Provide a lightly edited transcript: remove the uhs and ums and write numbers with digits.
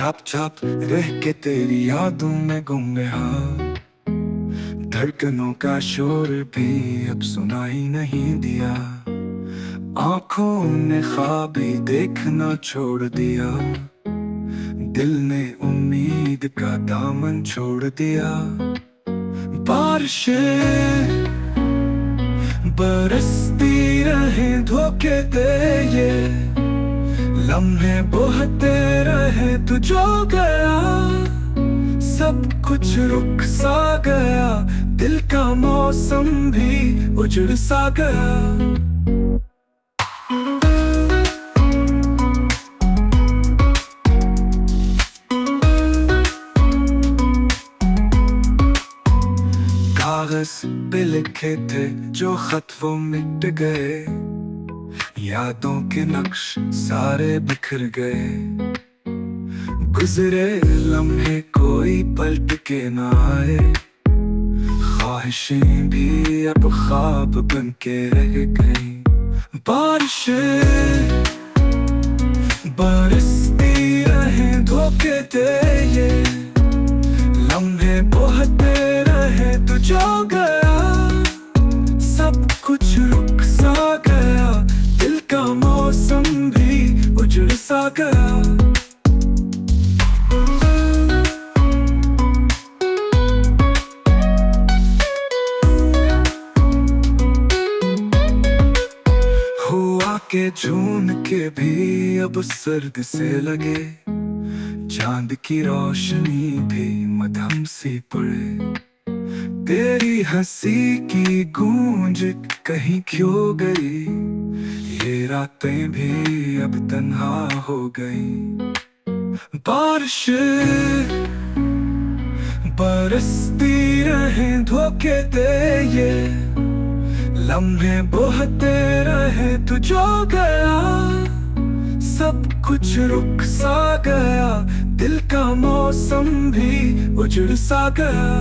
छाप छाप रह के तेरी यादों में गुम गया। धड़कनों का शोर भी अब सुनाई नहीं दिया। आंखों ने ख्वाब ही देखना छोड़ दिया। दिल ने उम्मीद का दामन छोड़ दिया। बारिशें बरसती रहे धोखे दे ये लम्हे बहते रहे तू जो गया। सब कुछ रुक सा गया, दिल का मौसम भी उजड़ सा गया। कागज पे लिखे थे जो खत वो मिट गए। यादों के नक्श सारे बिखर गए। गुजरे लम्हे कोई पलट के ना आए। ख्वाहिशें भी अब ख्वाब बन के रह गई। बारिशें बरसती रहे धोखे दे ये लम्हे बहते रहे तू जो गया। सब कुछ रुक सा गया, दिल का मौसम भी उजड़ सा गया। हुआ के जून के भी अब सर्द से लगे। चांद की रोशनी भी मध्यम सी पड़े। तेरी हंसी की गूंज कहीं क्यों गई। ये रातें भी अब तन्हा हो गई। बारिशें बरसती रहे धोखे दे ये लम्हे बहते रहे तू जो गया। सब कुछ रुक सा गया, दिल का मौसम भी उजड़ सा गया।